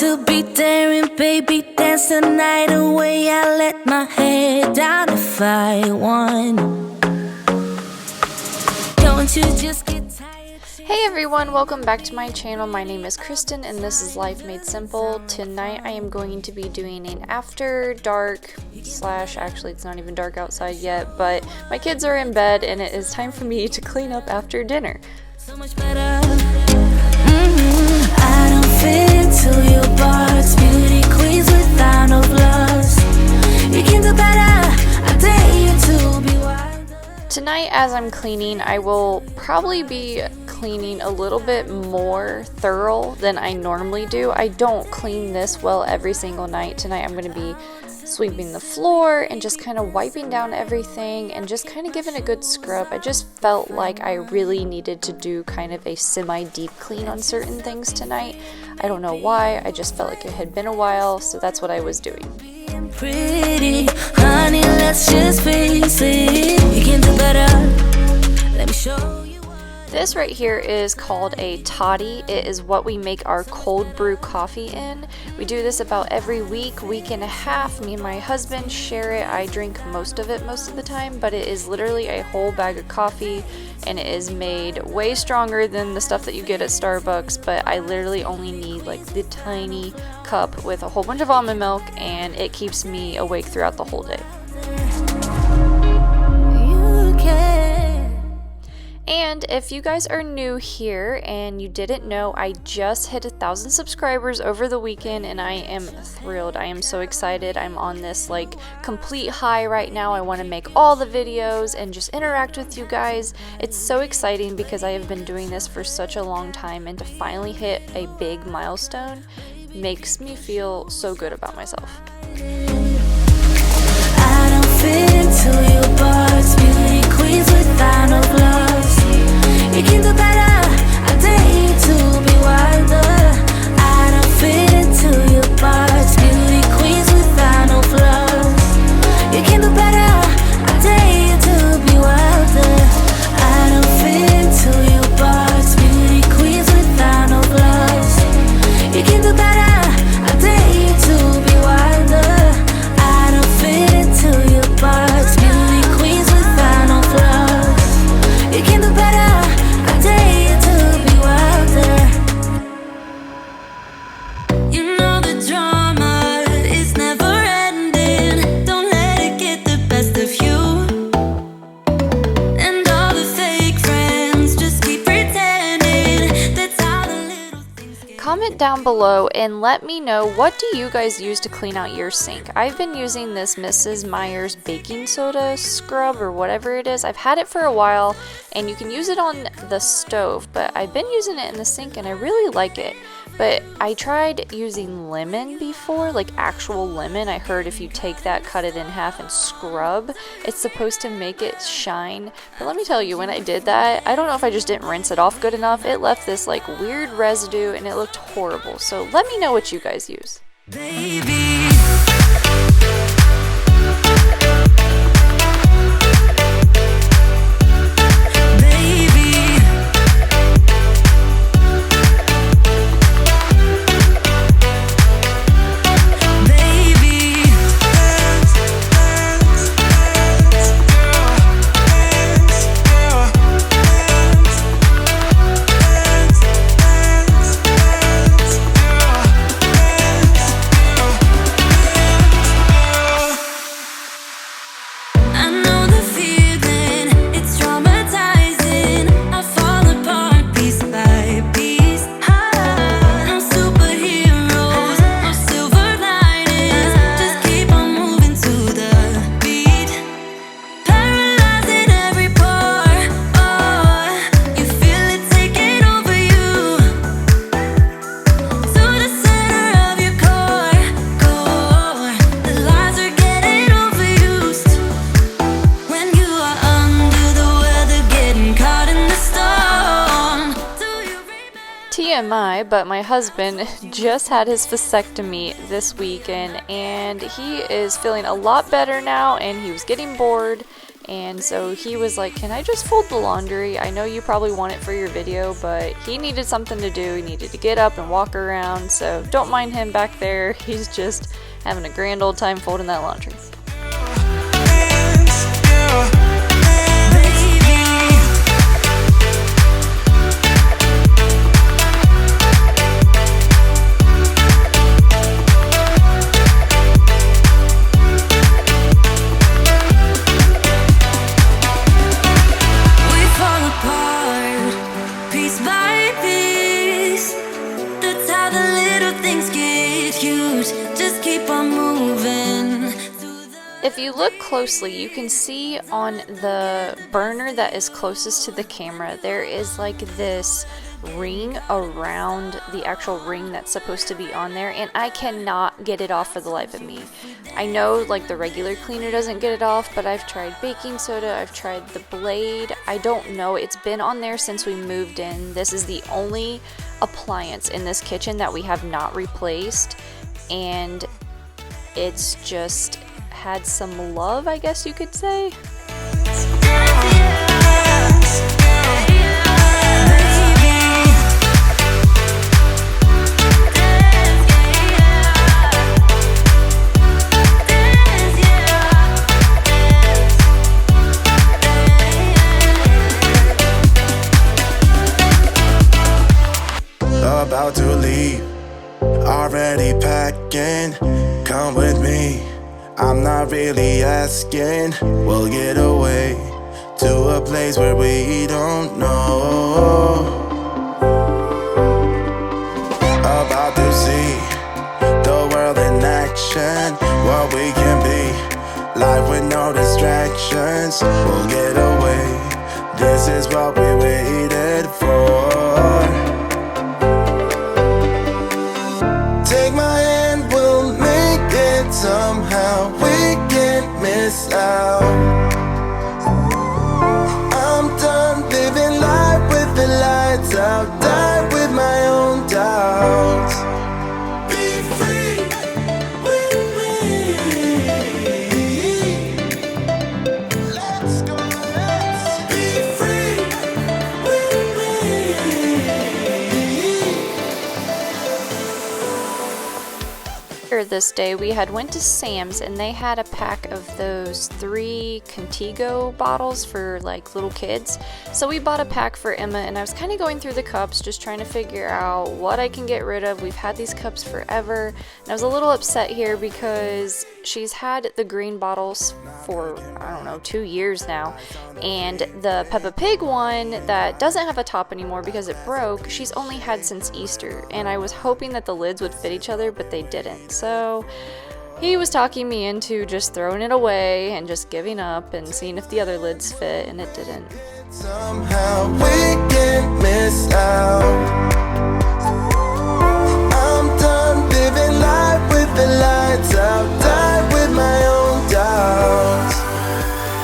to be daring, baby, dance the night away. I let my hair down if I want. Don't you just get tired? Hey everyone, welcome back to my channel. My name is Kristen and this is Life Made Simple. Tonight I am going to be doing an after dark slash, actually it's not even dark outside yet, but my kids are in bed and it is time for me to clean up after dinner. So much better. I don't fit into your box. Beauty queens without no flaws. You can do better. I dare you to be wilder. Tonight as I'm cleaning, I will probably be cleaning a little bit more thorough than I normally do. I don't clean this well every single night. Tonight I'm going to be sweeping the floor and just kind of wiping down everything and just kind of giving a good scrub. I just felt like I really needed to do kind of a semi-deep clean on certain things tonight. I don't know why, I just felt like it had been a while, so that's what I was doing. Pretty, honey, let's just face it. You can do better. Let me show you. This right here is called a toddy. It is what we make our cold brew coffee in. We do this about every week and a half. Me and my husband share it. I drink most of it most of the time, but it is literally a whole bag of coffee and it is made way stronger than the stuff that you get at Starbucks, but I literally only need like the tiny cup with a whole bunch of almond milk and it keeps me awake throughout the whole day. And if you guys are new here and you didn't know, I just hit 1,000 subscribers over the weekend and I am thrilled. I am so excited. I'm on this like complete high right now. I want to make all the videos and just interact with you guys. It's so exciting because I have been doing this for such a long time and to finally hit a big milestone makes me feel so good about myself. I don't fit into your box. Beauty queens without no flaws. You can do better. I dare you to be wilder. I don't fit into your box. Beauty queens without no flaws. You can do better. I dare you to be wilder. I don't fit into your box. Beauty queens without no flaws. You can do better. I dare you to be wilder. I don't fit into your box. Beauty queens without no flaws. You can do better. I dare you to be wilder. You know the drama is never ending. Don't let it get the best of you. And all the fake friends just keep pretending. That's how the little things get. Comment down below and let me know, what do you guys use to clean out your sink? I've been using this Mrs. Meyer's baking soda scrub or whatever it is. I've had it for a while and you can use it on the stove, but I've been using it in the sink and I really like it. But I tried using lemon before, like actual lemon. I heard if you take that, cut it in half and scrub, it's supposed to make it shine. But let me tell you, when I did that, I don't know if I just didn't rinse it off good enough. It left this like weird residue and it looked horrible. So let me know what you guys use. Baby. TMI, but my husband just had his vasectomy this weekend and he is feeling a lot better now and he was getting bored And so he was like, can I just fold the laundry? I know you probably want it for your video, but he needed something to do. He needed to get up and walk around, so don't mind him back there. He's just having a grand old time folding that laundry. If you look closely, you can see on the burner that is closest to the camera, there is like this ring around the actual ring that's supposed to be on there, and I cannot get it off for the life of me. I know like the regular cleaner doesn't get it off, but I've tried baking soda, I've tried the blade. I don't know, it's been on there since we moved in. This is the only appliance in this kitchen that we have not replaced, and it's just had some love, I guess you could say. About to leave, already packing, come with me. I'm not really asking, we'll get away to a place where we don't know. About to see the world in action, what we can be, life with no distractions. We'll get away, this is what we waited for. Take my hand, we'll make it somehow. We can't miss out. I'm done living life with the lights out. Die with my own doubts. Be free with me. Let's go, let's be free with me. This day we had went to Sam's and they had a pack of those 3 Contigo bottles for like little kids, so we bought a pack for Emma, and I was kind of going through the cups just trying to figure out what I can get rid of. We've had these cups forever, and I was a little upset here because she's had the green bottles for, I don't know, 2 years now, and the Peppa Pig one that doesn't have a top anymore because it broke, she's only had since Easter, and I was hoping that the lids would fit each other, but they didn't. So he was talking me into just throwing it away and just giving up and seeing if the other lids fit, and it didn't. Somehow we can't miss out. I'm done living life with the lights out. Die with my own doubts.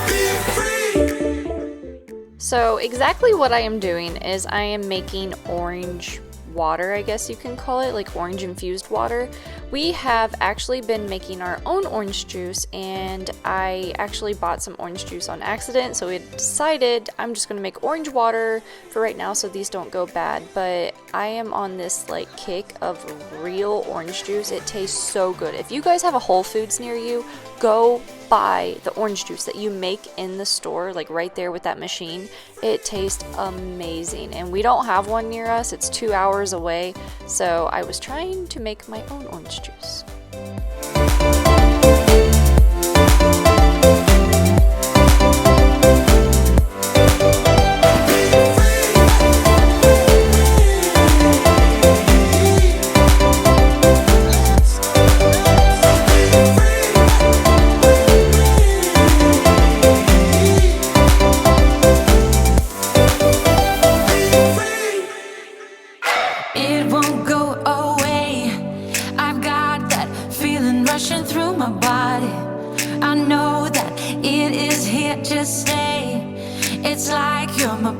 Be free. So exactly what I am doing is I am making orange water, I guess you can call it, like orange infused water. We have actually been making our own orange juice, and I actually bought some orange juice on accident, so we decided I'm just gonna make orange water for right now so these don't go bad. But I am on this like kick of real orange juice. It tastes so good. If you guys have a Whole Foods near you, go buy the orange juice that you make in the store, like right there with that machine. It tastes amazing, and we don't have one near us. It's 2 hours away, so I was trying to make my own orange juice.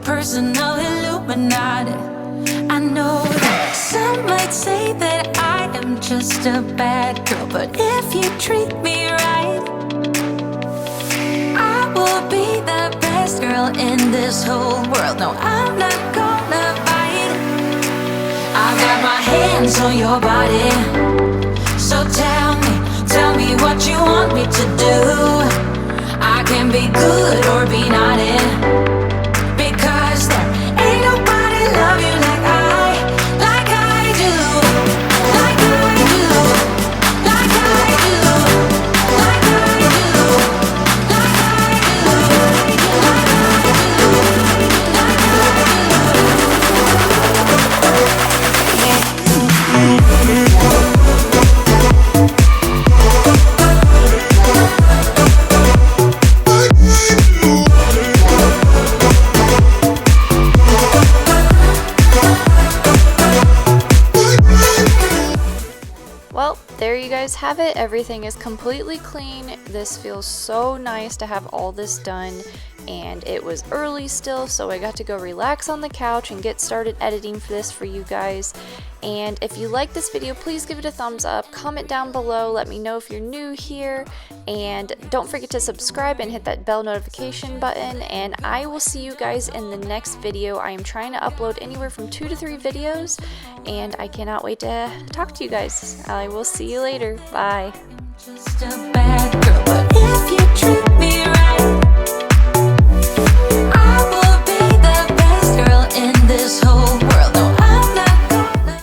Personal Illuminati. I know that some might say that I am just a bad girl, but if you treat me right, I will be best girl in this whole world. No, I'm not gonna fight. I've got my hands on your body. So tell me what you want me to do. I can be good or be naughty, because there ain't nobody love you like I do, like I do, like I do, like I do, like I do, Well, there you guys have it. Everything is completely clean. This feels so nice to have all this done, and it was early still, so I got to go relax on the couch and get started editing for this for you guys. And if you like this video, please give it a thumbs up, comment down below, let me know if you're new here, and don't forget to subscribe and hit that bell notification button, and I will see you guys in the next video. I am trying to upload anywhere from 2 to 3 videos, and I cannot wait to talk to you guys. I will see you later. Bye. just a bad girl, but if you